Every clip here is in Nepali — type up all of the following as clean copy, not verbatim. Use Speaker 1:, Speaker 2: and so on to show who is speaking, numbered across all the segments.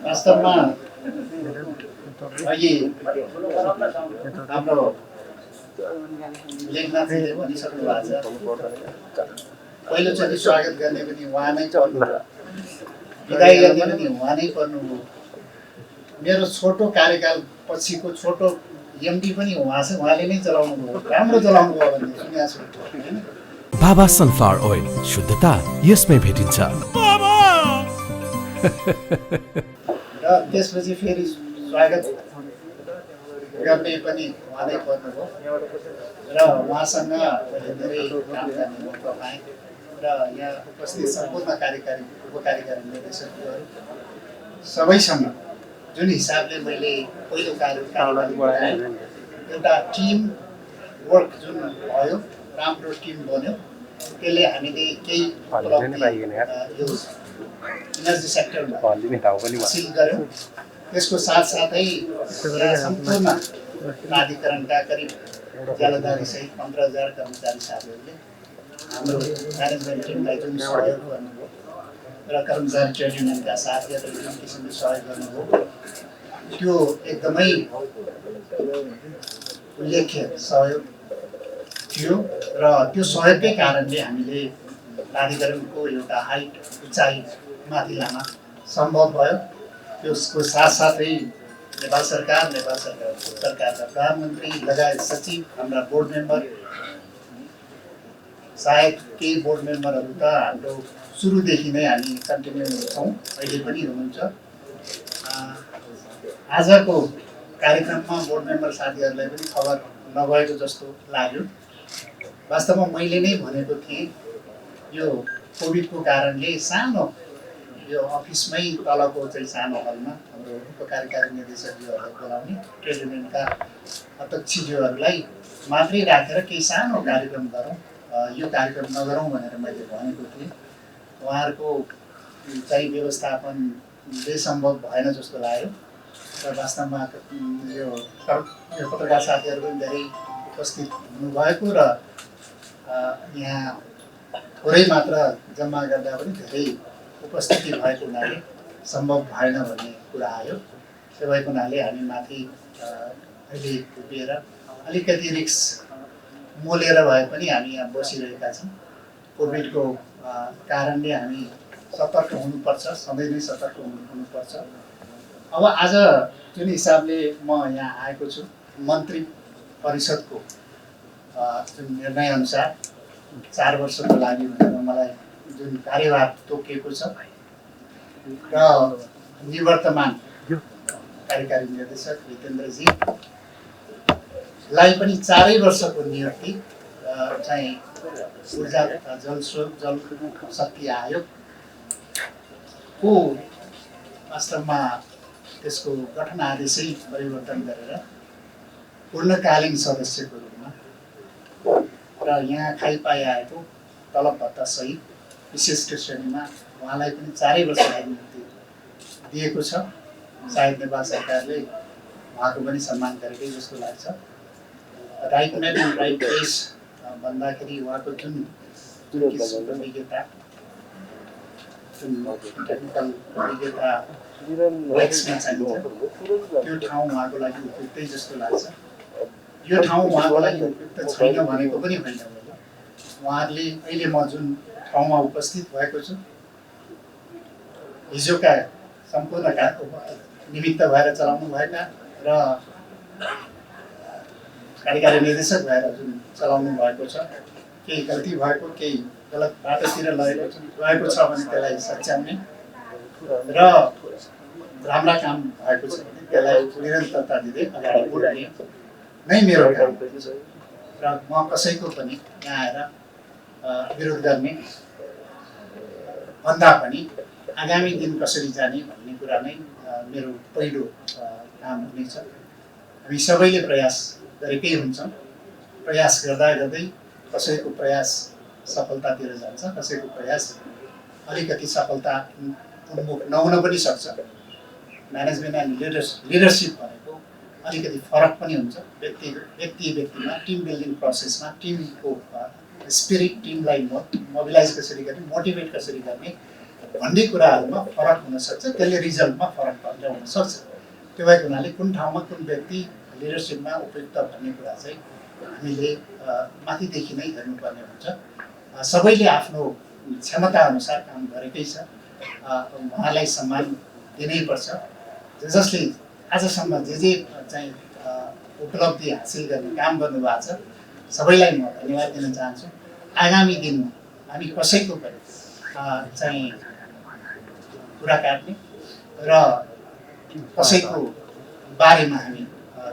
Speaker 1: वास्तवमा अघि हाम्रो लेखनाथजीले भनिसक्नु भएको छ, पहिलोचोटि स्वागत गर्ने पनि उहाँ नै पर्नुभयो, विदाई गर्ने पनि उहाँ नै पर्नुभयो। मेरो छोटो कार्यकाल पछिको छोटो एमडी पनि उहाँले नै चलाउनु भयो, राम्रो चलाउनु भयो भन्ने सुनेको छु हैन।
Speaker 2: बाबा सनफ्लावर ओइल, शुद्धता यसमै भेटिन्छ।
Speaker 1: र त्यसपछि फेरि स्वागत गर्ने पनि उहाँ नै पर्नुभयो र उहाँसँग मैले धेरै काम गर्ने मौका पाएँ र यहाँ उपस्थित सम्पूर्ण कार्यकारी उपकार्यकारी निर्देशकहरू सबैसँग जुन हिसाबले मैले पहिलो कार्यकाल एउटा टिम वर्क जुन भयो, राम्रो टिम बन्यो, त्यसले हामीले केही यो इनर्जी सेक्टरमा हासिल गऱ्यौँ। त्यसको साथसाथै सम्पूर्ण प्राधिकरणका करिब ज्यालादारी सहित 15,000 कर्मचारी साथीहरूले हाम्रो म्यानेजमेन्ट टिमलाई जुन सहयोग गर्नुभयो र कर्मचारी ट्रेड युनियनका साथीहरूले जुन किसिमले सहयोग गर्नुभयो, त्यो एकदमै उल्लेख्य सहयोग थियो र त्यो सहयोगकै कारणले हामीले प्राधिकरणको एउटा हाइट उचाइ माथि लान सम्भव भयो। त्यसको साथसाथै नेपाल सरकारका प्रधानमन्त्री लगायत सचिव, हाम्रा बोर्ड मेम्बर, सायद केही बोर्ड मेम्बरहरू त हाम्रो सुरुदेखि नै हामी कन्टिन्यू छौँ, अहिले पनि हुनुहुन्छ। आजको कार्यक्रममा बोर्ड मेम्बर साथीहरूलाई पनि खबर नभएको जस्तो लाग्यो। वास्तवमा मैले नै भनेको थिएँ, यो कोभिडको कारणले सानो यो अफिसमै तलको चाहिँ सानो हलमा हाम्रो उपकार्यकारी निर्देशकज्यूहरूलाई बोलाउने, ट्रेड युनियनका अध्यक्षज्यूहरूलाई मात्रै राखेर केही सानो कार्यक्रम गरौँ, यो कार्यक्रम नगरौँ भनेर मैले भनेको थिएँ। उहाँहरूको चाहिँ व्यवस्थापनले सम्भव भएन जस्तो लाग्यो र वास्तवमा यो पत्रकार साथीहरू पनि धेरै उपस्थित हुनुभएको र यहाँ थोरै मात्र जम्मा गर्दा पनि धेरै उपस्थिति भएको हुनाले सम्भव भएन भन्ने कुरा आयो। त्यो भएको हुनाले हामी माथि अहिले उभिएर अलिकति रिक्स मोलेर भए पनि हामी यहाँ बसिरहेका छौँ। कोभिडको कारणले हामी सतर्क हुनुपर्छ, सधैँ नै सतर्क हुनुपर्छ। अब आज जुन हिसाबले म यहाँ आएको छु, मन्त्री परिषदको जुन निर्णयअनुसार 4 वर्षको लागि भनेर मलाई जुन कार्यभार तोकिएको छ र निवर्तमान कार्यकारी निर्देशक हितेन्द्रजीलाई पनि 4 वर्षको नियुक्ति चाहिँ ऊर्जा जलस्रोत जल शक्ति आयोगको वास्तवमा त्यसको गठन आदेशै परिवर्तन गरेर पूर्णकालीन सदस्यको रूपमा र यहाँ खाइपाइ आएको तलब भत्ता सहित विशिष्ट श्रेणीमा उहाँलाई पनि 4 वर्षलाई नियुक्ति दिएको छ। सायद नेपाल सरकारले उहाँको पनि सम्मान गरेकै जस्तो लाग्छ। Right man and right place भन्दाखेरि उहाँको जुन किसिमको विज्ञता, जुन टेक्निकल विज्ञता एक्समा चाहिन्छ, त्यो ठाउँ उहाँको लागि उपयुक्तै जस्तो लाग्छ। यो ठाउँ उहाँको लागि उपयुक्त छैन भनेको पनि होइन। उहाँहरूले अहिले म जुन ठाउँमा उपस्थित भएको छु, हिजोका सम्पूर्ण निमित्त भएर चलाउनु भएका र कार्यकारी निर्देशक भएर जुन चलाउनु भएको छ, केही गल्ती भएको, केही गलत बाटोतिर लगेको छ भने त्यसलाई सच्याउने र राम्रा काम भएको छ भने त्यसलाई निरन्तरता दिँदै अगाडि बढ्ने नै मेरो काम र म कसैको पनि यहाँ आएर विरोध गर्ने भन्दा पनि आगामी दिन कसरी जाने भन्ने कुरा नै मेरो पहिलो काम हुनेछ। हामी सबैले प्रयास गरेकै हुन्छौँ। प्रयास गर्दा गर्दै कसैको प्रयास सफलतातिर जान्छ, कसैको प्रयास अलिकति सफलता उन्मुख नहुन पनि सक्छ। म्यानेजमेन्ट एन्ड लिडरसिप भनेको अलिकति फरक पनि हुन्छ। व्यक्तिमा टिम बिल्डिङ प्रोसेसमा टिमको स्पिरिट, टिमलाई मोबिलाइज कसरी गर्ने, मोटिभेट कसरी गर्ने भन्ने कुराहरूमा फरक हुन सक्छ। त्यसले रिजल्टमा फरक पर्न गर्न सक्छ। त्यो भएको हुनाले कुन ठाउँमा कुन व्यक्ति लिडरसिपमा उपयुक्त भन्ने कुरा चाहिँ हामीले माथिदेखि नै हेर्नुपर्ने हुन्छ। सबैले आफ्नो क्षमताअनुसार काम गरेकै छ, उहाँलाई सम्मान दिनैपर्छ। जसले आजसम्म जे चाहिँ उपलब्धि हासिल गर्ने काम गर्नुभएको छ सबैलाई म धन्यवाद दिन चाहन्छु। आगामी दिनमा हामी कसैको पनि चाहिँ कुरा काट्ने र कसैको बारेमा हामी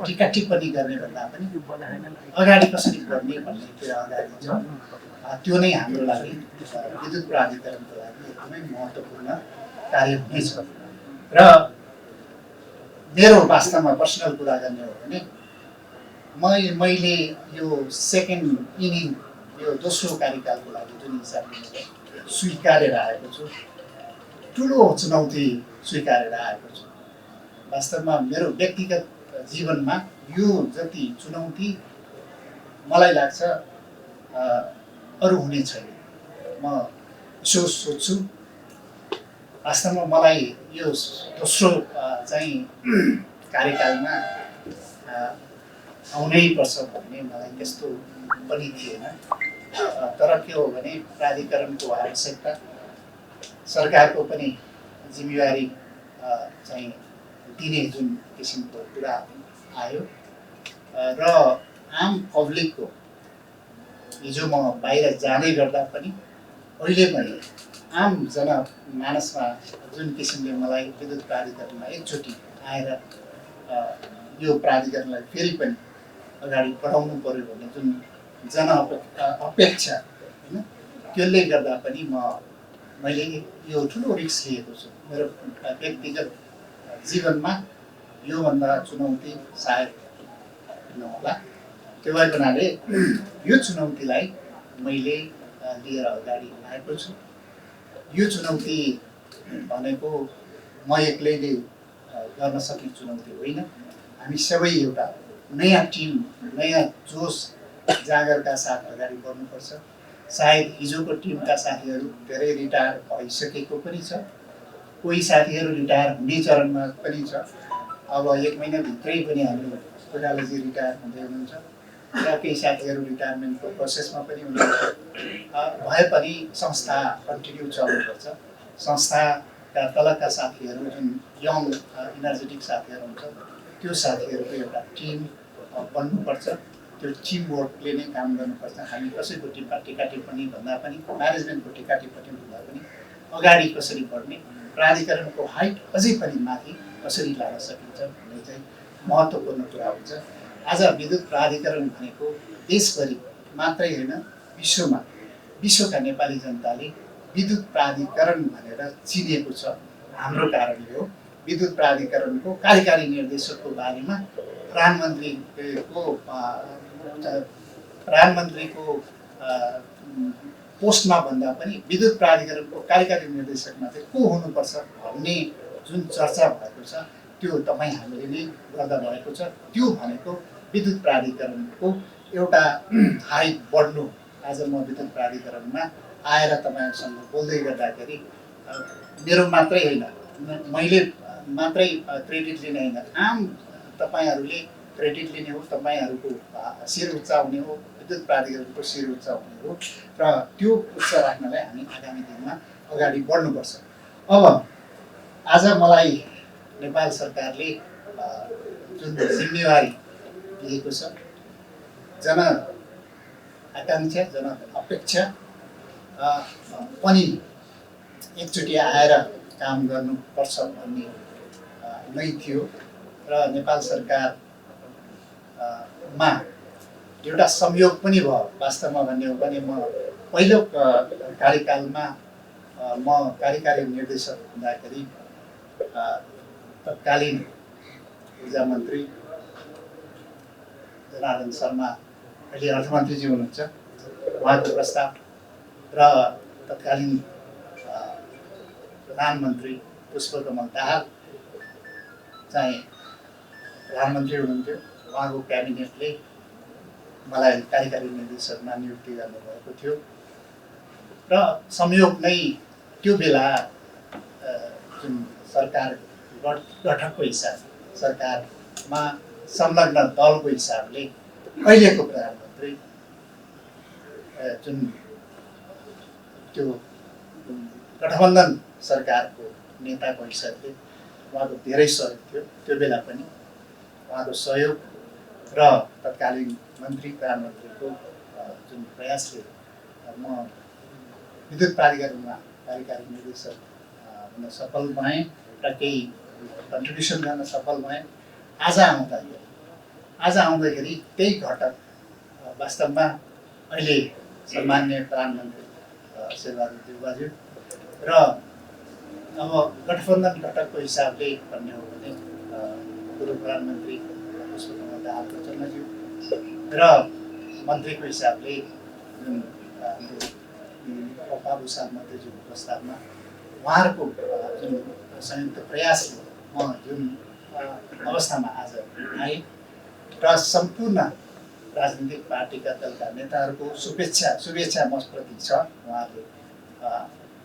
Speaker 1: टिका टिप्पणी गर्ने भन्दा पनि अगाडि कसरी बढ्ने भन्ने कुरा अगाडि छ। त्यो नै हाम्रो लागि विद्युत प्राधिकरणको लागि एकदमै महत्त्वपूर्ण कार्य हुनेछ। र मेरो वास्तवमा पर्सनल कुरा गर्ने हो भने मैले यो सेकेन्ड इनिङ यो दोस्रो कार्यकालको लागि जुन हिसाबले स्वीकारेर आएको छु, ठुलो चुनौती स्वीकारेर आएको छु। वास्तवमा मेरो व्यक्तिगत जीवनमा यो जति चुनौती मलाई लाग्छ अरू हुने छैन। म यसो सोच्छु, वास्तवमा मलाई यो दोस्रो चाहिँ कार्यकालमा आउनै पर्छ भन्ने मलाई त्यस्तो पनि थिएन। तर के हो भने प्राधिकरणको आवश्यकता, सरकारको पनि जिम्मेवारी चाहिँ दिने जुन किसिमको कुरा आयो र आम पब्लिकको हिजो म बाहिर जाँदै गर्दा पनि अहिले पनि आम जनमानसमा जुन किसिमले मलाई विद्युत प्राधिकरणमा एकचोटि आएर यो प्राधिकरणलाई फेरि पनि अगाडि बढाउनु पर्यो भन्ने जुन अपेक्षा होइन, त्यसले गर्दा पनि मैले यो ठुलो रिस्क लिएको छु। मेरो व्यक्तिगत जीवनमा योभन्दा चुनौती सायद नहोला। त्यो भएको हुनाले यो चुनौतीलाई मैले लिएर अगाडि आएको छु। यो चुनौती भनेको म एक्लैले गर्न सक्ने चुनौती होइन। हामी सबै एउटा नयाँ टिम, नयाँ जोस जागरका साथ अगाडि बढ्नुपर्छ। सायद हिजोको टिमका साथीहरू धेरै रिटायर भइसकेको पनि छ, कोही साथीहरू रिटायर हुने चरणमा पनि छ। अब 1 महिनाभित्रै पनि हाम्रो कोइरालाजी रिटायर हुँदै हुनुहुन्छ र केही साथीहरू रिटायरमेन्टको प्रोसेसमा पनि हुनुहुन्छ। भए पनि संस्था कन्टिन्यू चल्नुपर्छ। संस्थाका तलका साथीहरू जुन यङ इनर्जेटिक साथीहरू हुन्छ, त्यो साथीहरूको एउटा टिम बन्नुपर्छ। त्यो टिम वर्कले नै काम गर्नुपर्छ। हामी कसैको टिका टिप्पणी भन्दा पनि, म्यानेजमेन्टको टिका टिप्पणी भन्दा पनि अगाडि कसरी बढ्ने, प्राधिकरणको हाइट अझै पनि माथि कसरी लान सकिन्छ भन्ने चाहिँ महत्त्वपूर्ण कुरा हुन्छ। आज विद्युत प्राधिकरण भनेको देशभरि मात्रै होइन, विश्वका नेपाली जनताले विद्युत प्राधिकरण भनेर चिनेको छ। हाम्रो कारणले हो। विद्युत प्राधिकरणको कार्यकारी निर्देशकको बारेमा प्रधानमन्त्रीको पोस्टमा भन्दा पनि विद्युत प्राधिकरणको कार्यकारी निर्देशकमा चाहिँ को हुनुपर्छ भन्ने जुन चर्चा भएको छ, त्यो तपाईँ हामीले नै गर्दा भएको छ। त्यो भनेको विद्युत प्राधिकरणको एउटा हाइट बढ्नु। आज म विद्युत प्राधिकरणमा आएर तपाईँहरूसँग बोल्दै गर्दाखेरि मेरो मात्रै होइन, मैले मात्रै क्रेडिट लिने होइन, आम तपाईँहरूले क्रेडिट लिने हो, तपाईँहरूको शिर उच्च हुने हो, विद्युत प्राधिकरणको शिर उच्च हुने हो र त्यो उच्च राख्नलाई हामी आगामी दिनमा अगाडि बढ्नुपर्छ। अब आज मलाई नेपाल सरकारले जुन जिम्मेवारी दिएको छ, जन आकाङ्क्षा, जन अपेक्षा पनि एकचोटि आएर काम गर्नुपर्छ भन्ने नै थियो र नेपाल सरकारमा एउटा संयोग पनि भयो। वास्तवमा भन्ने हो भने म पहिलो कार्यकालमा म कार्यकारी निर्देशक हुँदाखेरि तत्कालीन ऊर्जा मन्त्री जनार्दन शर्मा, अहिले अर्थमन्त्रीजी हुनुहुन्छ, उहाँको प्रस्ताव र तत्कालीन प्रधानमन्त्री पुष्पकमल दाहाल चाहिँ प्रधानमन्त्री हुनुहुन्थ्यो। उहाँको क्याबिनेटले मलाई कार्यकारी निर्देशकमा नियुक्ति गर्नुभएको थियो र संयोग नै त्यो बेला जुन सरकार गठनको हिसाबले सरकारमा संलग्न दलको हिसाबले अहिलेको प्रधानमन्त्री जुन त्यो गठबन्धन सरकारको नेताको हिसाबले उहाँको धेरै सहयोग थियो। त्यो बेला पनि उहाँको सहयोग र तत्कालीन मन्त्री प्रधानमन्त्रीको जुन प्रयासले म विद्युत प्राधिकरणमा कार्यकारी निर्देशक हुन सफल भएँ र केही कन्ट्रिब्युसन गर्न सफल भएँ। आज आउँदाखेरि त्यही घटक वास्तवमा अहिले सम्मान्य प्रधानमन्त्री शेरबहादुर देउवाज्यू र अब गठबन्धन घटकको हिसाबले भन्ने हो भने पूर्व प्रधानमन्त्री पुष्पकमल दाहाल प्रचण्डज्यू र मन्त्रीको हिसाबले जुन पप्पा भुषाल मन्त्रीज्यूको प्रस्तावमा उहाँहरूको जुन संयुक्त प्रयासले म जुन अवस्थामा आज आएँ र सम्पूर्ण राजनीतिक पार्टीका दलका नेताहरूको शुभेच्छा मप्रति छ। उहाँहरूले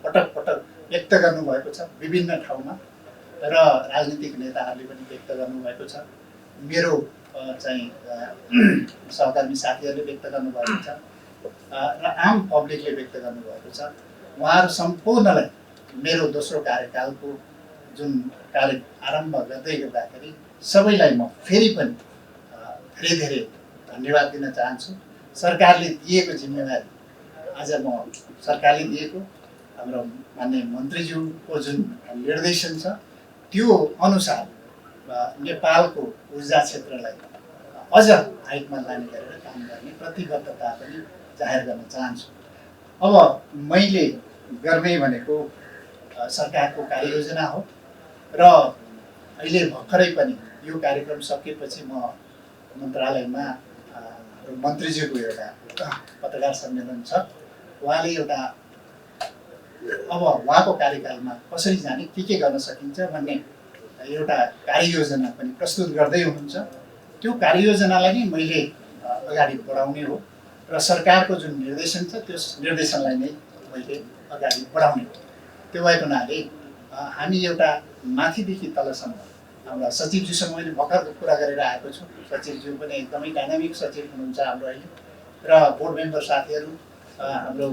Speaker 1: पटक पटक व्यक्त गर्नुभएको छ विभिन्न ठाउँमा र राजनीतिक नेताहरूले पनि व्यक्त गर्नुभएको छ। मेरो चाहिँ सहकर्मी साथीहरूले व्यक्त गर्नुभएको छ र आम पब्लिकले व्यक्त गर्नुभएको छ। उहाँहरू सम्पूर्णलाई मेरो दोस्रो कार्यकालको जुन कार्य आरम्भ गर्दै गर्दाखेरि सबैलाई म फेरि पनि धेरै धेरै धन्यवाद दिन चाहन्छु। सरकारले दिएको जिम्मेवारी आज म सरकारले दिएको हाम्रो माननीय मन्त्रीज्यूको जुन निर्देशन छ त्यो अनुसार नेपालको ऊर्जा क्षेत्रलाई अझ हाइटमा लाने गरेर काम गर्ने प्रतिबद्धता पनि जाहेर गर्न चाहन्छु। अब मैले गर्ने भनेको सरकारको कार्ययोजना हो र अहिले भर्खरै पनि यो कार्यक्रम सकेपछि म मन्त्रालयमा मन्त्रीज्यूको एउटा पत्रकार सम्मेलन छ। उहाँले एउटा अब उहाँको कार्यकालमा कसरी जाने के गर्न सकिन्छ भन्ने एउटा कार्ययोजना पनि प्रस्तुत गर्दै हुनुहुन्छ। त्यो कार्ययोजनालाई नै मैले अगाडि बढाउने हो र सरकारको जुन निर्देशन छ त्यो निर्देशनलाई नै मैले अगाडि बढाउने हो। त्यो भएको हुनाले हामी एउटा माथिदेखि तलसम्म हाम्रा सचिवज्यूसँग मैले भर्खर कुरा गरेर आएको छु। सचिवज्यू पनि एकदमै डाइनामिक सचिव हुनुहुन्छ हाम्रो अहिले र बोर्ड मेम्बर साथीहरू हाम्रो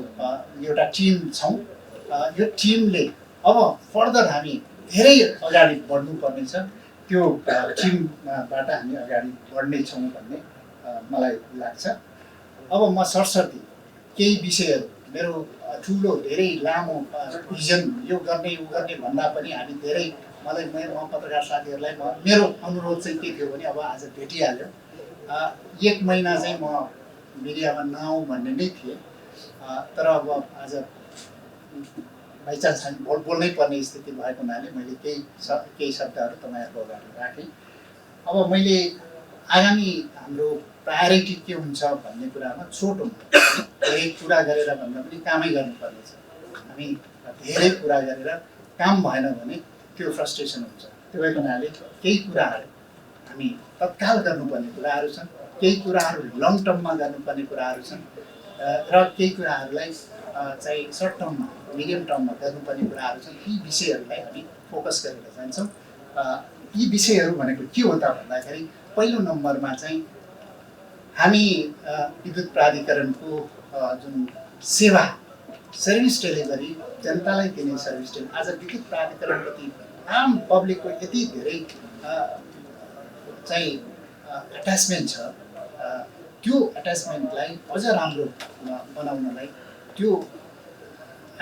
Speaker 1: एउटा टिम छौँ। यो टिमले अब फर्दर हामी धेरै अगाडि बढ्नुपर्नेछ। त्यो टिमबाट हामी अगाडि बढ्नेछौँ भन्ने मलाई लाग्छ। अब म सरसर्ती केही विषयहरू मेरो ठुलो धेरै लामो भिजन यो गर्ने उ गर्ने भन्दा पनि हामी धेरै मलाई म पत्रकार साथीहरूलाई मेरो अनुरोध चाहिँ के थियो भने अब आज भेटिहाल्यो 1 महिना चाहिँ म मिडियामा नआउँ भन्ने नै थिएँ। तर अब आज बाइचान्स हामी बोल्नै पर्ने स्थिति भएको हुनाले मैले केही शब्दहरू तपाईँहरूको अगाडि राखेँ। अब मैले आगामी हाम्रो प्रायोरिटी के हुन्छ भन्ने कुरामा छोटो धेरै कुरा गरेर भन्दा पनि कामै गर्नुपर्नेछ। हामी धेरै कुरा गरेर काम भएन भने त्यो फ्रस्ट्रेसन हुन्छ। त्यो भएको हुनाले केही कुराहरू हामी तत्काल गर्नुपर्ने कुराहरू छन्, केही कुराहरू लङ टर्ममा गर्नुपर्ने कुराहरू छन् र केही कुराहरूलाई चाहिँ सर्ट टर्ममा मिडियम टर्ममा गर्नुपर्ने कुराहरू छन्। यी विषयहरूलाई हामी फोकस गरेर जान्छौँ। यी विषयहरू भनेको के हो त भन्दाखेरि पहिलो नम्बरमा चाहिँ हामी विद्युत प्राधिकरणको जुन सेवा सर्भिस डेलिभरी जनतालाई दिने सर्भिस डेलिभरी आज विद्युत प्राधिकरणप्रति आम पब्लिकको यति धेरै चाहिँ एट्याचमेन्ट छ। त्यो एट्याचमेन्टलाई अझ राम्रो बनाउनलाई त्यो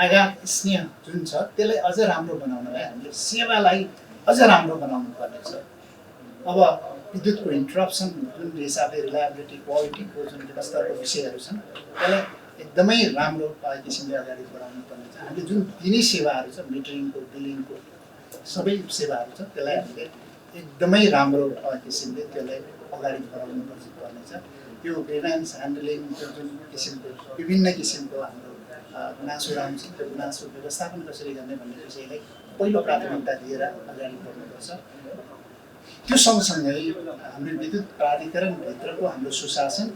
Speaker 1: आगाम स्नेह जुन छ त्यसलाई अझ राम्रो बनाउनलाई हामीले सेवालाई अझ राम्रो बनाउनु पर्नेछ। अब विद्युतको इन्टरप्सन जुन हिसाबले रिलायबिलिटी क्वालिटीको जुन गुणस्तरको विषयहरू छन् त्यसलाई एकदमै राम्रो किसिमले अगाडि बढाउनु पर्नेछ। हामीले जुन दिने सेवाहरू छ मिटरिङको बिलिङको सबै सेवाहरू छ त्यसलाई हामीले एकदमै राम्रो किसिमले त्यसलाई अगाडि बढाउनु पर्नेछ। त्यो ग्रिभेन्स ह्यान्डलिङको जुन किसिमको विभिन्न किसिमको हाम्रो गुनासोहरू आउँछ त्यो गुनासो व्यवस्थापन कसरी गर्ने भन्ने विषयलाई पहिलो प्राथमिकता दिएर अगाडि बढ्नुपर्छ। त्यो सँगसँगै हाम्रो विद्युत प्राधिकरणभित्रको हाम्रो सुशासन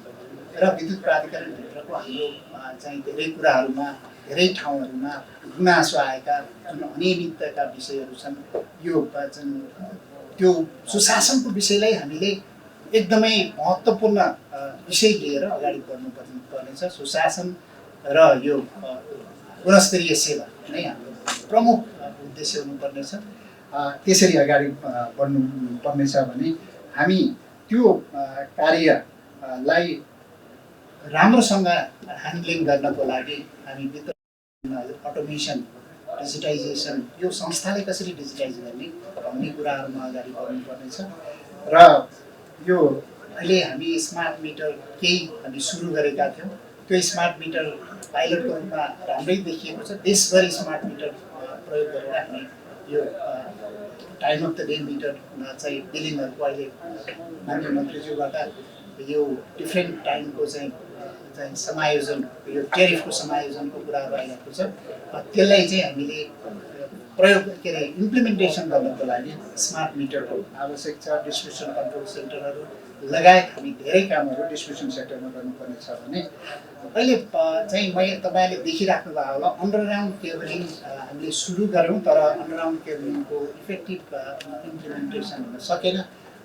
Speaker 1: र विद्युत प्राधिकरणभित्रको हाम्रो चाहिँ धेरै कुराहरूमा धेरै ठाउँहरूमा गुनासो आएका जुन अनियमितताका विषयहरू छन् यो जुन त्यो सुशासनको विषयलाई हामीले एकदमै महत्त्वपूर्ण विषय लिएर अगाडि बढ्नुपर्नेछ। सुशासन र यो गुणस्तरीय सेवा नै हाम्रो प्रमुख उद्देश्य हुनुपर्नेछ। त्यसरी अगाडि बढ्नुपर्नेछ भने हामी त्यो कार्यलाई राम्रोसँग ह्यान्डलिङ गर्नको लागि हामी अटोमेसन, डिजिटाइजेसन, यो संस्थालाई कसरी डिजिटाइज गर्ने भन्ने कुराहरूमा अगाडि बढ्नुपर्नेछ। र यो अहिले हामी स्मार्ट मिटर केही हामी सुरु गरेका थियौँ। त्यो स्मार्ट मिटर पाइलटको रूपमा राम्रै देखिएको छ। देशभरि स्मार्ट मिटर प्रयोग गरेर हामी यो time of the day meter चाहिँ बिलिङहरूको अहिले माननीय मन्त्रीज्यूबाट यो डिफ्रेन्ट टाइमको चाहिँ समायोजन, यो टेरिफको समायोजनको कुराहरू आइरहेको छ। त्यसलाई चाहिँ हामीले प्रयोग इम्प्लिमेन्टेसन गर्नको लागि स्मार्ट मिटरको आवश्यक छ। डिस्ट्रिब्युसन कन्ट्रोल सेन्टरहरू लगायत हामी धेरै कामहरू डिस्ट्रिब्युसन सेक्टरमा गर्नुपर्नेछ भने अहिले चाहिँ तपाईँले देखिराख्नु भएको होला अन्डरग्राउन्ड केबलिङ हामीले सुरु गऱ्यौँ, तर अन्डरग्राउन्ड केबलिङको इफेक्टिभ इम्प्लिमेन्टेसन हुन सकेन।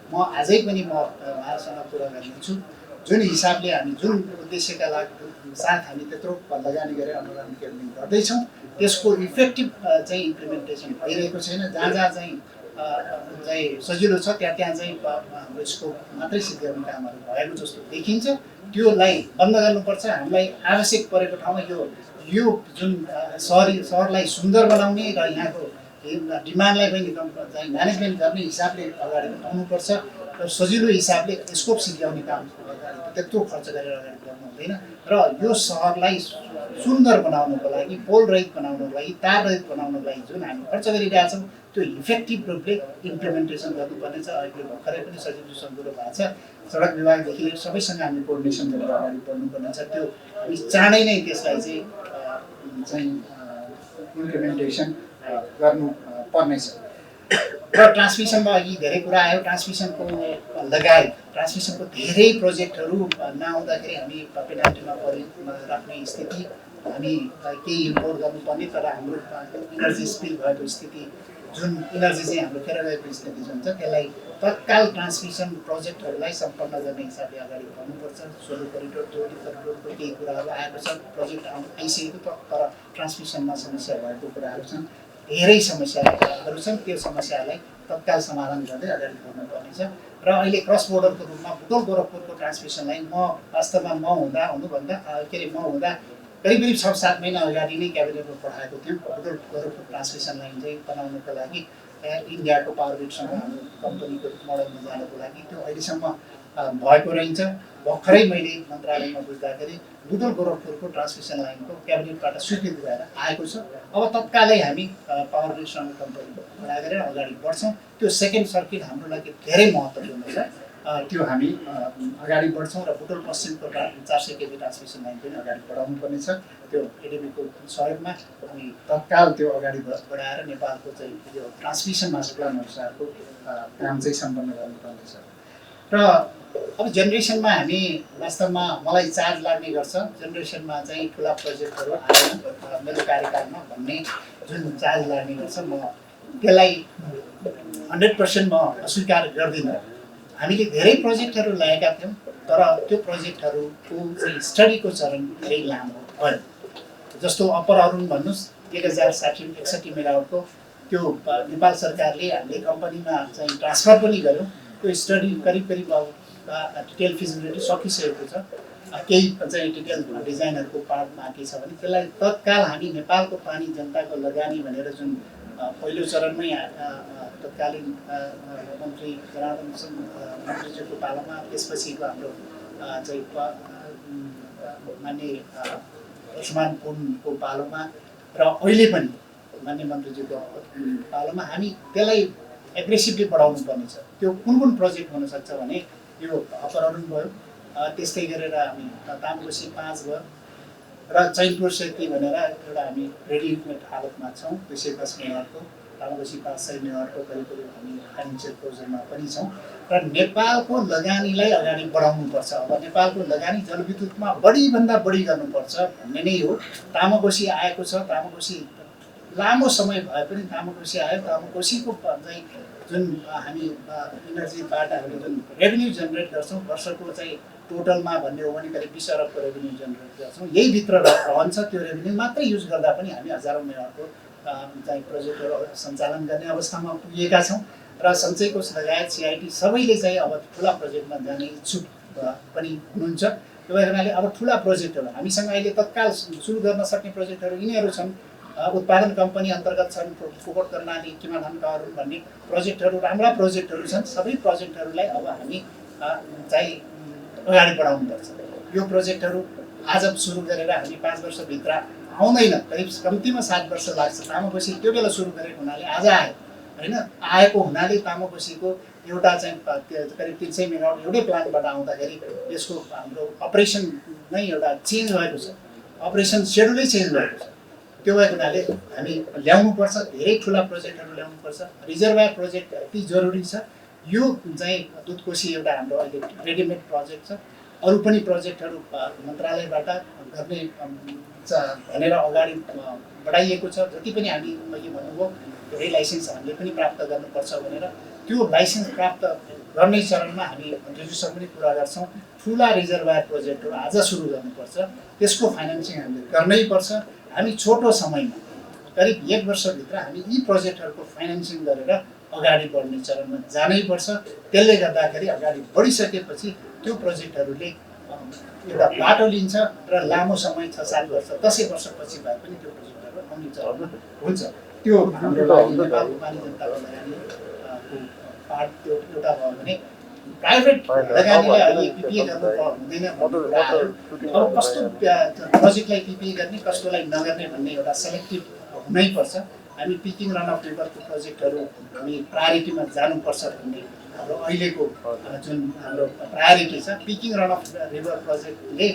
Speaker 1: म आजै पनि म उहाँसँग कुरा गर्नेछु। जुन हिसाबले हामी जुन उद्देश्यका लागि साथ हामी त्यत्रो लगानी गरेर अन्डरग्राउन्ड केबलिङ गर्दैछौँ, त्यसको इफेक्टिभ चाहिँ इम्प्लिमेन्टेसन भइरहेको छैन। जहाँ जहाँ चाहिँ सजिलो छ त्यहाँ चाहिँ हाम्रो स्कोप मात्रै सिद्ध्याउने कामहरू भएको जस्तो देखिन्छ। त्योलाई बन्द गर्नुपर्छ। हामीलाई आवश्यक परेको ठाउँमा यो जुन सहरलाई सुन्दर बनाउने र यहाँको डिमान्डलाई पनि चाहिँ म्यानेजमेन्ट गर्ने हिसाबले अगाडि बढाउनुपर्छ र सजिलो हिसाबले स्कोप सिद्ध्याउने काम त्यत्रो खर्च गरेर अगाडि बढ्नु हुँदैन। र यो सहरलाई सुन्दर बनाउनको लागि, पोल रहित बनाउनको लागि, तार रहित बनाउनको लागि जुन हामी खर्च गरिरहेछौँ त्यो इफेक्टिभ रूपले इम्प्लिमेन्टेसन गर्नुपर्नेछ। अहिले भर्खरै पनि सचिवज्यूसँग कुरो भएको छ। सडक विभागदेखि लिएर सबैसँग हामी कोअर्डिनेसन गरेर अगाडि बढ्नुपर्नेछ। त्यो हामी चाँडै नै त्यसलाई चाहिँ इम्प्लिमेन्टेसन गर्नुपर्नेछ। र ट्रान्समिसनमा अघि धेरै कुरा आयो। ट्रान्समिसनको लगायत ट्रान्समिसनको धेरै प्रोजेक्टहरू नआउँदाखेरि हामी पेनाल्टीमा राख्ने स्थिति, हामी केही इम्पोर्ट गर्नुपर्ने तर हाम्रो इनर्जी स्पिल भएको स्थिति, जुन इनर्जी चाहिँ हाम्रो खेर गएको स्थिति जुन छ त्यसलाई तत्काल ट्रान्समिसन प्रोजेक्टहरूलाई सम्पन्न गर्ने हिसाबले अगाडि बढ्नुपर्छ। 16 करिडोर 24 करिडोरको केही कुराहरू आएको छ, प्रोजेक्ट आइसकेको तर ट्रान्समिसनमा समस्या भएको कुराहरू छन्। धेरै समस्याहरू छन्। त्यो समस्यालाई तत्काल समाधान गर्दै अगाडि बढ्नुपर्नेछ। र अहिले क्रस बोर्डरको रूपमा बुटोल गोरखपुरको ट्रान्समिसन लाइन वास्तवमा म हुँदा करिब 6-7 महिना अगाडि नै क्याबिनेटमा पठाएको थियौँ। बुटोल गोरखपुर ट्रान्समिसन लाइन चाहिँ बनाउनको लागि इन्डियाको पावर ग्रिडसँग हाम्रो कम्पनीको मोडलमा जानको लागि त्यो अहिलेसम्म भएको रहन्छ। भर्खरै मैले मन्त्रालयमा बुझ्दाखेरि बुटोल गोरखपुरको ट्रान्समिसन लाइनको क्याबिनेटबाट स्वीकृति भएर आएको छ। अब तत्कालै हामी पावर ग्रिडसँग कम्पनी खडा गरेर अगाडि बढ्छौँ। त्यो सेकेन्ड सर्किट हाम्रो लागि धेरै महत्त्वपूर्ण छ। त्यो हामी अगाडि बढ्छौँ र बुटोल पश्चिमको 400 केबी ट्रान्समिसन लाइन पनि अगाडि बढाउनु पर्नेछ। त्यो एडिबीको सहयोगमा हामी तत्काल त्यो अगाडि बढाएर नेपालको चाहिँ यो ट्रान्समिसन मास्टर प्लान अनुसारको काम चाहिँ सम्पन्न गर्नुपर्नेछ। र अब जेनेरेसनमा हामी वास्तवमा मलाई चार्ज लाग्ने गर्छ। जेनेरेसनमा चाहिँ ठुला प्रोजेक्टहरू आएन मेरो कार्यकालमा भन्ने जुन चार्ज लाग्ने गर्छ, म त्यसलाई 100% म अस्वीकार गर्दिनँ। हामीले धेरै प्रोजेक्टहरू ल्याएका थियौँ तर त्यो प्रोजेक्टहरूको चाहिँ स्टडीको चरण धेरै लामो भयो। जस्तो अप्पर अरुण भन्नुहोस् 1061 मेगावाटको त्यो नेपाल सरकारले हामीले कम्पनीमा चाहिँ ट्रान्सफर पनि गर्यौँ। त्यो स्टडी करिब डिटेल फिजिबिलिटी सकिसकेको छ। केही चाहिँ डिटेल डिजाइनहरूको पार्ट बाँकी छ भने त्यसलाई तत्काल हामी नेपालको पानी जनताको लगानी भनेर जुन पहिलो चरणमै तत्कालीन मन्त्री जनार्दन मन्त्रीज्यूको पालामा, त्यसपछिको हाम्रो चाहिँ मान्य लक्ष्मण पुनको पालोमा र अहिले पनि मान्य मन्त्रीज्यूको पालोमा हामी त्यसलाई एग्रेसिभली बढाउनु पर्नेछ। त्यो कुन प्रोजेक्ट हुनसक्छ भने यो अप्पर अरुण भयो, त्यस्तै गरेर हामी तामकोसी 5 भयो र चैनपुर सेती भनेर एउटा हामी रेडिमेड हालतमा छौँ 210 मेगावाटको। तामकोसी 500 मेगावाटको करिब हामी फाइनेन्सियल क्लोजरमा पनि छौँ र नेपालको लगानीलाई अगाडि बढाउनुपर्छ। अब नेपालको लगानी जलविद्युतमा बढीभन्दा बढी गर्नुपर्छ भन्ने नै हो। तामाकोसी आएको छ, तामाकोसी लामो समय भए पनि तामाकोसी आयो। तामाकोसीको चाहिँ जुन हामी इनर्जीबाट हामीले जुन रेभेन्यू जेनेरेट गर्छौँ वर्षको चाहिँ टोटलमा भन्ने हो भने करिब 20 अरबको रेभेन्यू जेनेरेट गर्छौँ। यही भित्र रहन्छ। त्यो रेभेन्यू मात्रै युज गर्दा पनि हामी हजारौँ मेगावाटको चाहिँ प्रोजेक्टहरू सञ्चालन गर्ने अवस्थामा पुगेका छौँ र सञ्चय कोष लगायत सिआइटी सबैले चाहिँ अब ठुला प्रोजेक्टमा जाने इच्छुक पनि हुनुहुन्छ। त्यो भएर हुनाले अब ठुला प्रोजेक्टहरू हामीसँग अहिले तत्काल सुरु गर्न सक्ने प्रोजेक्टहरू यिनीहरू छन्। उत्पादन कम्पनी अन्तर्गत छन्, फोकट कर्णाली, किमाधान कारुन भन्ने प्रोजेक्टहरू राम्रा प्रोजेक्टहरू छन्। सबै प्रोजेक्टहरूलाई अब हामी चाहिँ अगाडि बढाउनुपर्छ। यो प्रोजेक्टहरू आज सुरु गरेर हामी 5 वर्षभित्र आउँदैन, करिब कम्तीमा 7 वर्ष लाग्छ। तामाकोसी त्यो बेला सुरु गरेको हुनाले आज आयो होइन। आएको हुनाले तामाकोसीको एउटा चाहिँ करिब 300 मेगावाट एउटै प्लान्टबाट आउँदाखेरि यसको हाम्रो अपरेसन नै एउटा चेन्ज भएको छ, अपरेसन सेड्युलै चेन्ज भएको छ। त्यो भएको हुनाले हामी ल्याउनुपर्छ, धेरै ठुला प्रोजेक्टहरू ल्याउनुपर्छ। रिजर्भर प्रोजेक्ट यति जरुरी छ। यो चाहिँ दुधकोशी एउटा हाम्रो अहिले रेडिमेड प्रोजेक्ट छ। अरू पनि प्रोजेक्टहरू मन्त्रालयबाट गर्ने भनेर अगाडि बढाइएको छ। जति पनि हामी मैले भन्नुभयो धेरै लाइसेन्स हामीले पनि प्राप्त गर्नुपर्छ भनेर, त्यो लाइसेन्स प्राप्त गर्ने चरणमा हामी मन्त्रीज्यूसँग पनि कुरा गर्छौँ। ठुला रिजर्भर प्रोजेक्टहरू आज सुरु गर्नुपर्छ, त्यसको फाइनेन्सिङ हामीले गर्नै पर्छ। हामी छोटो समयमा करिब 1 वर्षभित्र हामी यी प्रोजेक्टहरूको फाइनेन्सिङ गरेर अगाडि बढ्ने चरणमा जानै पर्छ। त्यसले गर्दाखेरि अगाडि बढिसकेपछि त्यो प्रोजेक्टहरूले एउटा बाटो लिन्छ र लामो समय 6-7 वर्ष 10 वर्षपछि भए पनि त्यो प्रोजेक्टहरू आउने चरणमा हुन्छ। त्यो हाम्रो लागि नेपालको मानिस जनताको लगानीको पार्ट त्यो एउटा भयो भने प्राइभेट लगानीले अहिले पिपिए गर्नु हुँदैन भन्ने कुरा आयो। अब कस्तो प्रोजेक्टलाई पिपिए गर्ने कस्तोलाई नगर्ने भन्ने एउटा सेलेक्टिभ हुनैपर्छ। हामी पिकिङ रन अफ रिभरको प्रोजेक्टहरू हामी प्रायोरिटीमा जानुपर्छ भन्ने हाम्रो अहिलेको जुन हाम्रो प्रायोरिटी छ। पिकिङ रन अफ रिभर प्रोजेक्टले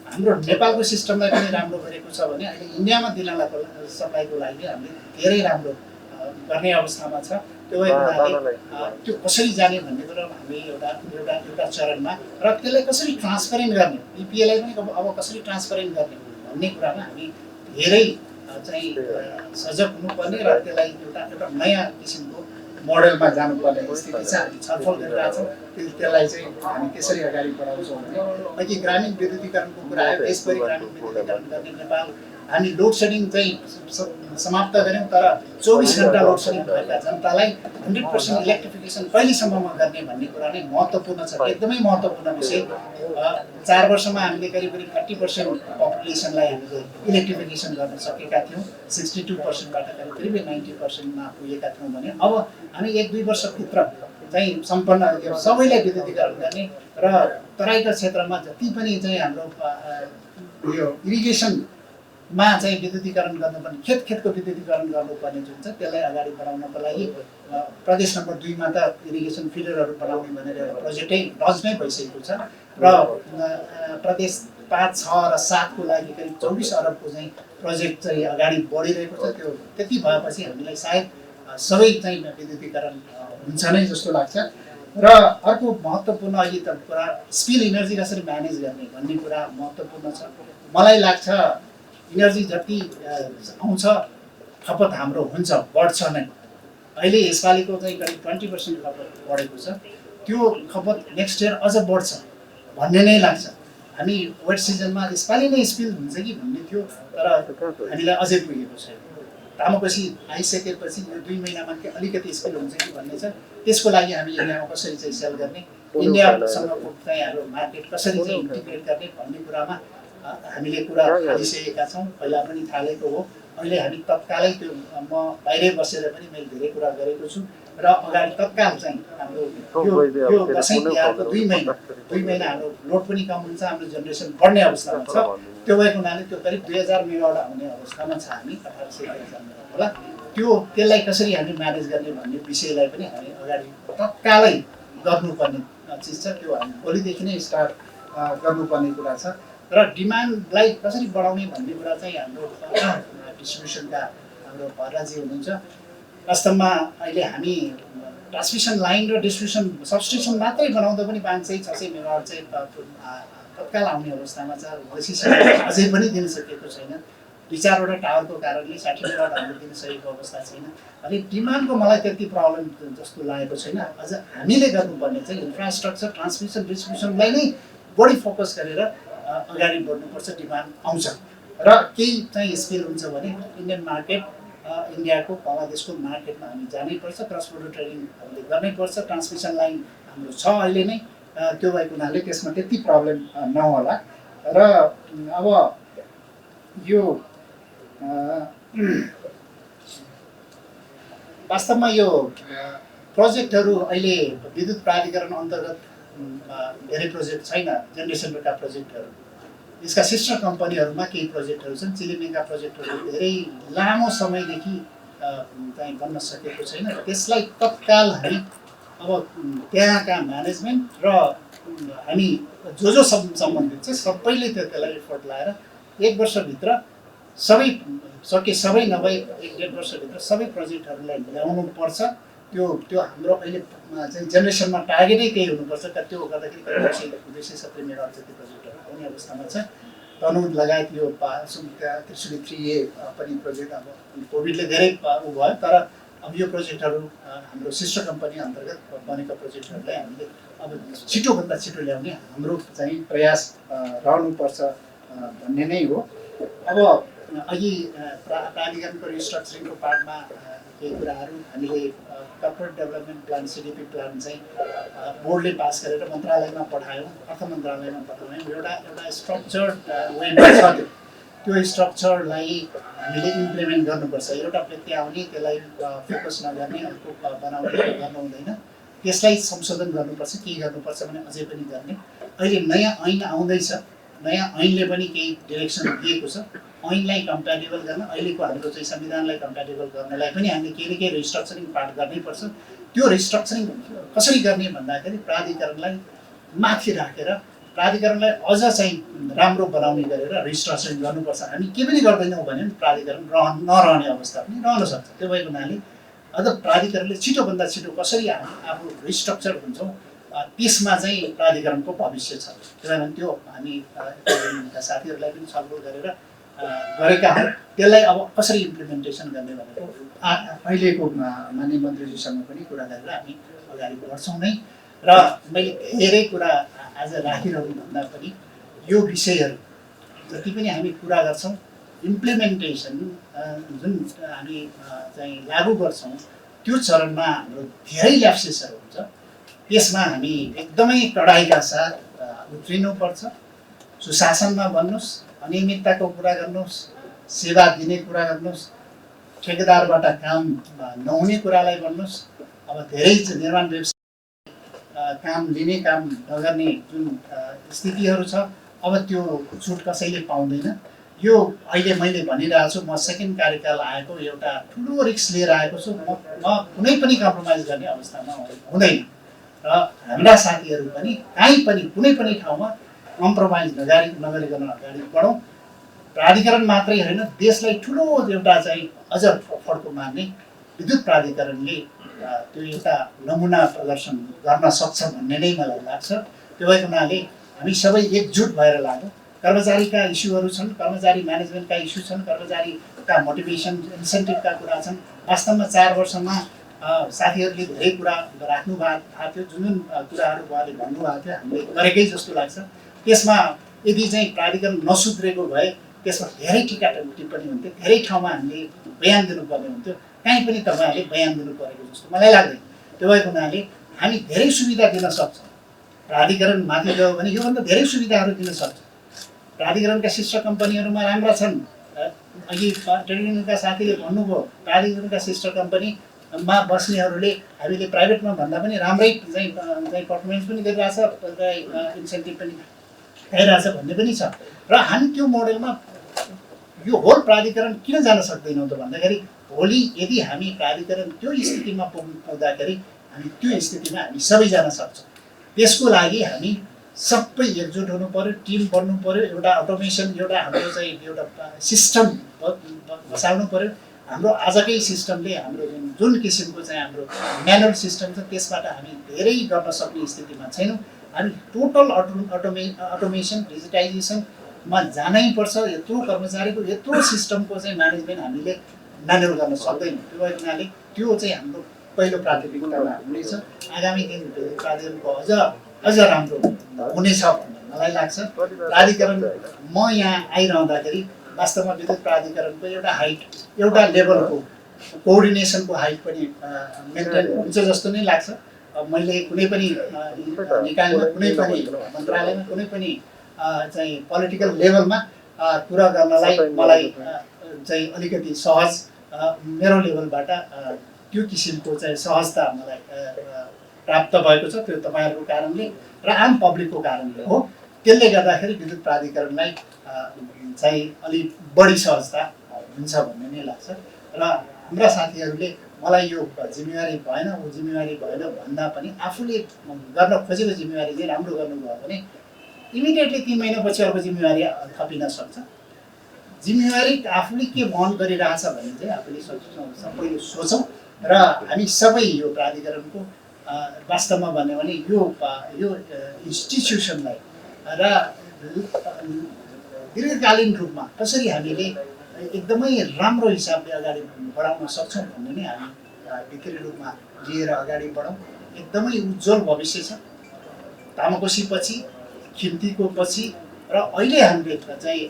Speaker 1: हाम्रो नेपालको सिस्टमलाई पनि राम्रो गरेको छ भने अहिले इन्डियामा दिनलाई सप्लाईको लागि हामीले धेरै राम्रो गर्ने अवस्थामा छ। त्यो भएको हुनाले त्यो कसरी जाने भन्ने कुरो हामी एउटा चरणमा र त्यसलाई कसरी ट्रान्सपरेन्ट गर्ने, पिपिएलाई पनि अब कसरी ट्रान्सपरेन्ट गर्ने भन्ने कुरामा हामी धेरै चाहिँ सजग हुनुपर्ने र त्यसलाई एउटा नयाँ किसिमको मोडलमा जानुपर्ने स्थिति छ। हामी छलफल गरिरहेका छौँ। त्यसलाई चाहिँ हामी त्यसरी अगाडि बढाउँछौँ भने अघि ग्रामीण विद्युतीकरणको कुरा आयो। देशभरि ग्रामीण विद्युतीकरण गर्ने नेपाल हामी लोड सेडिङ चाहिँ समाप्त गऱ्यौँ, तर 24 घण्टा लोड सेडिङ भएका जनतालाई 100% इलेक्ट्रिफिकेसन कहिलेसम्ममा गर्ने भन्ने कुरा नै महत्त्वपूर्ण छ। एकदमै महत्त्वपूर्ण विषय। 4 वर्षमा हामीले करिब 30% पपुलेसनलाई हामीले इलेक्ट्रिफिकेसन गर्न सकेका थियौँ। 62%बाट करिब 90%मा पुगेका थियौँ भने अब हामी 1-2 वर्षभित्र चाहिँ सम्पन्न सबैलाई विद्युतीकरण गर्ने र तराईका क्षेत्रमा जति पनि चाहिँ हाम्रो यो इरिगेसनमा चाहिँ विद्युतीकरण गर्नुपर्ने खेतको विद्युतीकरण गर्नुपर्ने जुन छ त्यसलाई अगाडि बढाउनको लागि प्रदेश नम्बर 2 मा त इरिगेसन फिडरहरू बनाउने भनेर प्रोजेक्टै लन्च नै भइसकेको छ र प्रदेश 5, 6 र 7 को लागि करिब 24 अरबको चाहिँ प्रोजेक्ट चाहिँ अगाडि बढिरहेको छ। त्यो त्यति भएपछि हामीलाई सायद सबै चाहिँ विद्युतीकरण हुन्छ नै जस्तो लाग्छ। र अर्को महत्त्वपूर्ण अहिले त कुरा स्पिल इनर्जी कसरी म्यानेज गर्ने भन्ने कुरा महत्त्वपूर्ण छ। मलाई लाग्छ इनर्जी जति आउँछ खपत हाम्रो हुन्छ, बढ्छ नै। अहिले यसपालिको चाहिँ करिब 20% खपत बढेको छ। त्यो खपत नेक्स्ट इयर अझ बढ्छ भन्ने नै लाग्छ। हामी वेट सिजनमा यसपालि नै स्पिल हुन्छ कि भन्ने थियो, तर हामीलाई अझै पुगेको छैन। तामाकोसी आइसकेपछि यो 2 महिनामा के अलिकति स्पिल हुन्छ कि भन्ने छ। त्यसको लागि हामी इन्डियामा कसरी चाहिँ सेल गर्ने, इन्डियासँगको चाहिँ हाम्रो मार्केट कसरी चाहिँ इन्टिग्रेट गर्ने भन्ने कुरामा हामीले कुरा थालिसकेका छौँ। पहिला पनि थालेको हो। अहिले हामी तत्कालै त्यो म बाहिरै बसेर पनि मैले धेरै कुरा गरेको छु र अगाडि तत्काल चाहिँ हाम्रो यो दसैँ तिहारको 2 महिना हाम्रो लोड पनि कम हुन्छ, हाम्रो जेनेरेसन बढ्ने अवस्थामा छ। त्यो भएको हुनाले त्यो करिब 2000 मेगावाट आउने अवस्थामा छ। हामी 1800 होला। त्यसलाई कसरी हामी म्यानेज गर्ने भन्ने विषयलाई पनि हामी अगाडि तत्कालै गर्नुपर्ने चिज छ। त्यो हामी भोलिदेखि नै स्टार्ट गर्नुपर्ने कुरा छ। र डिमान्डलाई कसरी बढाउने भन्ने कुरा चाहिँ हाम्रो डिस्ट्रिब्युसनका हाम्रो भराजी हुनुहुन्छ। वास्तवमा अहिले हामी ट्रान्समिसन लाइन र डिस्ट्रिब्युसन सबस्टेसन मात्रै बनाउँदा पनि 500-600 मेगावाट चाहिँ तत्काल आउने अवस्थामा छ। अझै पनि दिन सकेको छैन। 2-4वटा टावरको कारणले 60 मेगावाट हामीले दिन सकेको अवस्था छैन। अनि डिमान्डको मलाई त्यति प्रब्लम जस्तो लागेको छैन। अझ हामीले गर्नुपर्ने चाहिँ इन्फ्रास्ट्रक्चर ट्रान्समिसन डिस्ट्रिब्युसनलाई नै बढी फोकस गरेर अगाडि बढ्नुपर्छ। डिमान्ड आउँछ र केही चाहिँ स्केल हुन्छ भने इन्डियन मार्केट इन्डियाको बङ्गलादेशको मार्केटमा हामी जानैपर्छ। क्रस बोर्डर ट्रेडिङ हामीले गर्नैपर्छ। ट्रान्समिसन लाइन हाम्रो छ अहिले नै, त्यो भएको हुनाले त्यसमा त्यति प्रब्लम नहोला। र अब यो वास्तवमा यो प्रोजेक्टहरू अहिले विद्युत प्राधिकरण अन्तर्गत धेरै प्रोजेक्ट छैन। जेनेरेसनका प्रोजेक्टहरू यसका सिस्टर कम्पनीहरूमा केही प्रोजेक्टहरू छन्। चिलिमेका प्रोजेक्टहरू धेरै लामो समयदेखि चाहिँ बन्न सकेको छैन। त्यसलाई तत्काल हामी अब त्यहाँका म्यानेजमेन्ट र हामी जो सम्बन्धित छ सबैले त्यसलाई एफोर्ट लाएर 1 वर्षभित्र सबै नभए 1-1.5 वर्षभित्र सबै प्रोजेक्टहरूलाई ल्याउनु पर्छ। त्यो हाम्रो अहिले चाहिँ जेनेरेसनमा टार्गेटै त्यही हुनुपर्छ। त्यो गर्दाखेरि 270 मेगावाट जति प्रोजेक्टहरू आउने अवस्थामा छ। तनहुँ लगायत यो त्रिशुली 3A पनि प्रोजेक्ट अब कोभिडले धेरै उ भयो, तर अब यो प्रोजेक्टहरू हाम्रो सिस्टर कम्पनी अन्तर्गत बनेका प्रोजेक्टहरूलाई हामीले अब छिटोभन्दा छिटो ल्याउने हाम्रो चाहिँ प्रयास रहनुपर्छ भन्ने नै हो। अब अघि प्राधिकरणको रिस्ट्रक्चरिङको पार्टमा केही कुराहरू हामीले corporate development plan CDP plan चाहिँ बोर्डले पास गरेर मन्त्रालयमा पठायौँ, अर्थ मन्त्रालयमा पठायौँ। एउटा स्ट्रक्चर्ड वेमा छ। त्यो स्ट्रक्चरलाई हामीले इम्प्लिमेन्ट गर्नुपर्छ। एउटा व्यक्ति आउने त्यसलाई फोकस नगर्ने, अर्को बनाउने गर्नु हुँदैन। त्यसलाई संशोधन गर्नुपर्छ। के गर्नुपर्छ भने अझै पनि गर्ने। अहिले नयाँ ऐन आउँदैछ। नयाँ ऐनले पनि केही डिरेक्सन दिएको छ। ऐनलाई कम्प्याटेबल गर्न, अहिलेको हाम्रो चाहिँ संविधानलाई कम्प्याटेबल गर्नलाई पनि हामीले केही न केही रिस्ट्रक्चरिङ पार्ट गर्नैपर्छ। त्यो रिस्ट्रक्चरिङ कसरी गर्ने भन्दाखेरि प्राधिकरणलाई माथि राखेर प्राधिकरणलाई अझ चाहिँ राम्रो बनाउने गरेर रिस्ट्रक्चरिङ गर्नुपर्छ। हामी के पनि गर्दैनौँ भने प्राधिकरण नरहने अवस्था पनि रहन सक्छ। त्यो भएको हुनाले अझ प्राधिकरणले छिटोभन्दा छिटो कसरी आफू रिस्ट्रक्चर हुन्छौँ त्यसमा चाहिँ प्राधिकरणको भविष्य छ। किनभने त्यो हामी साथीहरूलाई पनि छलफल गरेर गरेका हौँ। त्यसलाई अब कसरी इम्प्लिमेन्टेसन गर्ने भनेको अहिलेको माननीय मन्त्रीजीसँग पनि कुरा गरेर हामी अगाडि बढ्छौँ नै। र मैले धेरै कुरा आज राखिरहनु भन्दा पनि यो विषयहरू जति पनि हामी कुरा गर्छौँ इम्प्लिमेन्टेसन जुन हामी चाहिँ लागू गर्छौँ त्यो चरणमा हाम्रो धेरै ल्याप्सेसहरू हुन्छ। त्यसमा हामी एकदमै कडाइका साथ उत्रिनुपर्छ। सुशासनमा बन्नुहोस्, अनियमितताको कुरा गर्नुहोस्, सेवा दिने कुरा गर्नुहोस्, ठेकेदारबाट काम नहुने कुरालाई भन्नुहोस्। अब धेरै निर्माण व्यवसाय काम लिने काम नगर्ने जुन स्थितिहरू छ, अब त्यो छुट कसैले पाउँदैन। यो अहिले मैले भनिरहेको छु, म सेकेन्ड कार्यकाल आएको एउटा ठुलो रिस्क लिएर आएको छु। म कुनै पनि कम्प्रोमाइज गर्ने अवस्थामा हुँदैन र हाम्रा साथीहरू पनि कहीँ पनि कुनै पनि ठाउँमा कम्प्रोमाइज नगरिकन अगाडि बढौँ। प्राधिकरण मात्रै होइन, देशलाई ठुलो एउटा चाहिँ अझ फड्को मार्ने विद्युत प्राधिकरणले त्यो एउटा नमुना प्रदर्शन गर्न सक्छ भन्ने नै मलाई लाग्छ। त्यो भएको हुनाले हामी सबै एकजुट भएर लागौँ। कर्मचारीका इस्युहरू छन्, कर्मचारी म्यानेजमेन्टका इस्यु छन्, कर्मचारीका मोटिभेसन इन्सेन्टिभका कुरा छन्। वास्तवमा 4 वर्षमा साथीहरूले धेरै कुरा राख्नु भएको थियो। जुन कुराहरू उहाँले भन्नुभएको थियो हामीले गरेकै जस्तो लाग्छ। त्यसमा यदि चाहिँ प्राधिकरण नसुध्रेको भए त्यसमा धेरै टिका टिप्पणी हुन्थ्यो, धेरै ठाउँमा हामीले बयान दिनुपर्ने हुन्थ्यो। कहीँ पनि तपाईँहरूले बयान दिनु परेको जस्तो मलाई लाग्दैन। त्यो भएको हुनाले हामी धेरै सुविधा दिन सक्छौँ। प्राधिकरण माथि गयो भने योभन्दा धेरै सुविधाहरू दिन सक्छौँ। प्राधिकरणका सिस्टर कम्पनीहरूमा राम्रा छन्। अघि ट्रेड युनियनका साथीले भन्नुभयो, प्राधिकरणका सिस्टर कम्पनीमा बस्नेहरूले हामीले प्राइभेटमा भन्दा पनि राम्रै चाहिँ पर्फर्मेन्स पनि गरिरहेछ, इन्सेन्टिभ पनि पाइरहेछ भन्ने पनि छ। र हामी त्यो मोडेलमा यो होल प्राधिकरण किन जान सक्दैनौँ त भन्दाखेरि भोलि यदि हामी प्राधिकरण त्यो स्थितिमा पुग्दाखेरि हामी त्यो स्थितिमा हामी सबै जान सक्छौँ। त्यसको लागि हामी सबै एकजुट हुनु पर्यो, टिम बन्नु पर्यो, एउटा अटोमेसन एउटा हाम्रो चाहिँ एउटा सिस्टम बसाल्नु पर्यो। हाम्रो आजकै सिस्टमले हाम्रो जुन किसिमको चाहिँ हाम्रो म्यानुअल सिस्टम छ त्यसबाट हामी धेरै गर्न सक्ने स्थितिमा छैनौँ। हामी टोटल अटोमेसन डिजिटाइजेसन लेभलमा जानैपर्छ। यत्रो कर्मचारीको यत्रो सिस्टमको चाहिँ म्यानेजमेन्ट हामीले म्यानेज गर्न सक्दैनौँ। त्यो भएको हुनाले त्यो चाहिँ हाम्रो पहिलो प्राथमिकतामा हुनेछ। आगामी दिन प्राधिकरणको अझ राम्रो हुनेछ भन्ने मलाई लाग्छ। प्राधिकरण म यहाँ आइरहँदाखेरि वास्तवमा विद्युत प्राधिकरणको एउटा लेभलको कोअर्डिनेसनको हाइट पनि मेन्टेन हुन्छ जस्तो नै लाग्छ। मैले कुनै पनि निकायमा, कुनै पनि मन्त्रालयमा, कुनै पनि चाहिँ पोलिटिकल लेभलमा कुरा गर्नलाई मलाई चाहिँ अलिकति सहज, मेरो लेभलबाट त्यो किसिमको चाहिँ सहजता मलाई प्राप्त भएको छ। त्यो तपाईँहरूको कारणले र आम पब्लिकको कारणले हो। त्यसले गर्दाखेरि विद्युत प्राधिकरणलाई चाहिँ अलिक बढी सहजता हुन्छ भन्ने नै लाग्छ। र हाम्रा साथीहरूले मलाई यो जिम्मेवारी भएन, ऊ जिम्मेवारी भएन भन्दा पनि आफूले गर्न खोजेको जिम्मेवारी चाहिँ राम्रो गर्नुभयो भने इमिडिएटली 3 महिनापछि अर्को जिम्मेवारी थपिन सक्छ। जिम्मेवारी आफूले के वहन गरिरहेछ भने चाहिँ आफूले सबैले सोचौँ र हामी सबै यो प्राधिकरणको वास्तवमा भन्यो भने यो इन्स्टिट्युसनलाई र दीर्घकालीन रूपमा कसरी हामीले एकदमै राम्रो हिसाबले अगाडि बढाउन सक्छौँ भन्ने नै हामी भित्री रूपमा लिएर अगाडि बढौँ। एकदमै उज्जवल भविष्य छ। तामाकोसी पछि, खिम्तीको पछि र अहिले हामीले चाहिँ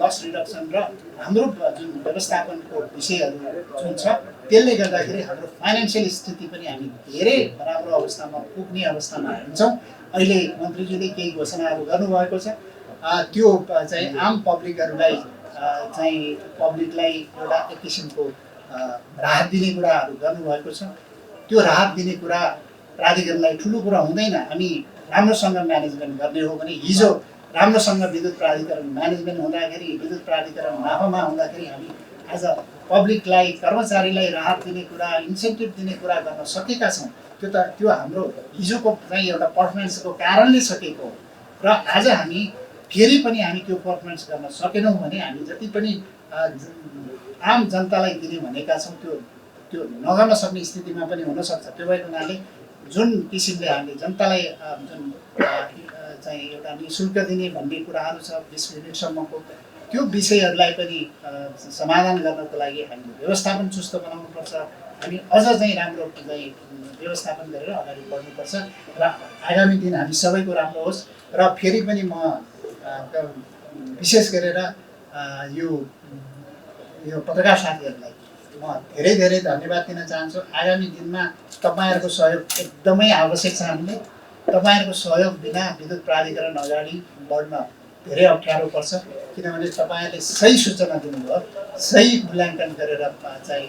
Speaker 1: लस रिडक्सन र हाम्रो जुन व्यवस्थापनको विषयहरू जुन छ त्यसले गर्दाखेरि हाम्रो फाइनेन्सियल स्थिति पनि हामी धेरै राम्रो अवस्थामा पुग्ने अवस्थामा हुन्छौँ। अहिले मन्त्रीजीले केही घोषणाहरू गर्नुभएको छ। त्यो चाहिँ आम पब्लिकहरूलाई चाहिँ पब्लिकलाई एउटा एक किसिमको राहत दिने कुराहरू गर्नुभएको छ। त्यो राहत दिने कुरा प्राधिकरणलाई ठुलो कुरा हुँदैन। हामी राम्रोसँग म्यानेजमेन्ट गर्ने हो भने हिजो राम्रोसँग विद्युत प्राधिकरण म्यानेजमेन्ट हुँदाखेरि, विद्युत प्राधिकरण नाफामा हुँदाखेरि हामी आज पब्लिकलाई, कर्मचारीलाई राहत दिने कुरा, इन्सेन्टिभ दिने कुरा गर्न सकेका छौँ। त्यो हाम्रो हिजोको चाहिँ एउटा पर्फर्मेन्सको कारणले सकेको हो। र आज हामी फेरि पनि हामी त्यो पर्फर्मेन्स गर्न सकेनौँ भने हामी जति पनि आम जनतालाई दिने भनेका छौँ त्यो नगर्न सक्ने स्थितिमा पनि हुनसक्छ। त्यो भएको हुनाले जुन किसिमले हामीले जनतालाई जुन चाहिँ एउटा निःशुल्क दिने भन्ने कुराहरू छ 20 मिनेटसम्मको, त्यो विषयहरूलाई पनि समाधान गर्नको लागि हामीले व्यवस्थापन चुस्त बनाउनुपर्छ। हामी अझ चाहिँ राम्रो चाहिँ व्यवस्थापन गरेर अगाडि बढ्नुपर्छ र आगामी दिन हामी सबैको राम्रो होस्। र फेरि पनि म विशेष गरेर यो पत्रकार साथीहरूलाई म धेरै धेरै धन्यवाद दिन चाहन्छु। आगामी दिनमा तपाईँहरूको सहयोग एकदमै आवश्यक छ। हामीले तपाईँहरूको सहयोग बिना विद्युत प्राधिकरण अगाडि बढ्न धेरै अप्ठ्यारो पर्छ। किनभने तपाईँहरूले सही सूचना दिनुभयो, सही मूल्याङ्कन गरेर चाहिँ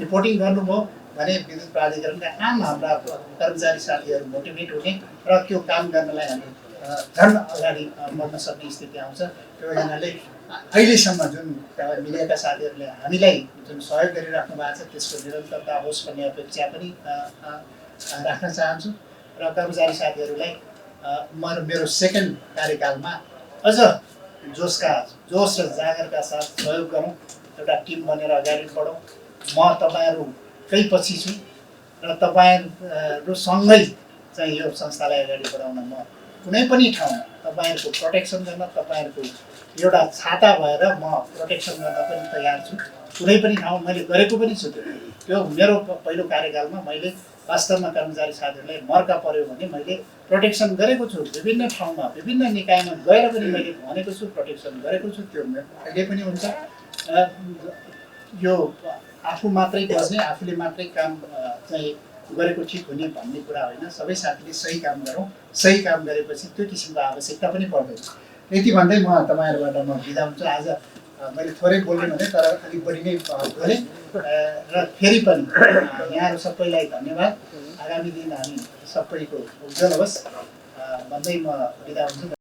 Speaker 1: रिपोर्टिङ गर्नुभयो भने विद्युत प्राधिकरणका आम हाम्रा कर्मचारी साथीहरू मोटिभेट हुने र त्यो काम गर्नलाई हामी झन् अगाडि बढ्न सक्ने स्थिति आउँछ। त्यो हुनाले अहिलेसम्म जुन मिडियाका साथीहरूले हामीलाई जुन सहयोग गरिराख्नु भएको छ त्यसको निरन्तरता होस् भन्ने अपेक्षा पनि राख्न चाहन्छु। र कर्मचारी साथीहरूलाई मेरो सेकेन्ड कार्यकालमा अझ जोस र जागरका साथ सहयोग गरौँ, एउटा टिम बनेर अगाडि बढौँ। म तपाईँहरूकै पछि छु र तपाईँहरूसँगै चाहिँ यो संस्थालाई अगाडि बढाउन म कुनै पनि ठाउँमा तपाईँहरूको प्रोटेक्सन गर्न, तपाईँहरूको एउटा छाता भएर म प्रोटेक्सन गर्न पनि तयार छु। कुनै पनि ठाउँ मैले गरेको पनि छु। त्यो मेरो पहिलो कार्यकालमा मैले वास्तवमा कर्मचारी साथीहरूलाई मर्का पर्यो भने मैले प्रोटेक्सन गरेको छु। विभिन्न ठाउँमा, विभिन्न निकायमा गएर पनि मैले भनेको छु, प्रोटेक्सन गरेको छु। त्यो अहिले पनि हुन्छ। यो आफू मात्रै बस्ने, आफूले मात्रै काम चाहिँ गरेको ठिक हुने भन्ने कुरा होइन। सबै साथीले सही काम गरौँ। सही काम गरेपछि त्यो किसिमको आवश्यकता पनि पर्दैन। यति भन्दै म तपाईँहरूबाट म बिदा हुन्छु। आज मैले थोरै बोल्ने भने तर अलिक बढी नै बोलेँ र फेरि पनि यहाँहरू सबैलाई धन्यवाद। आगामी दिन हामी सबैको उज्जवल होस् भन्दै म बिदा हुन्छु।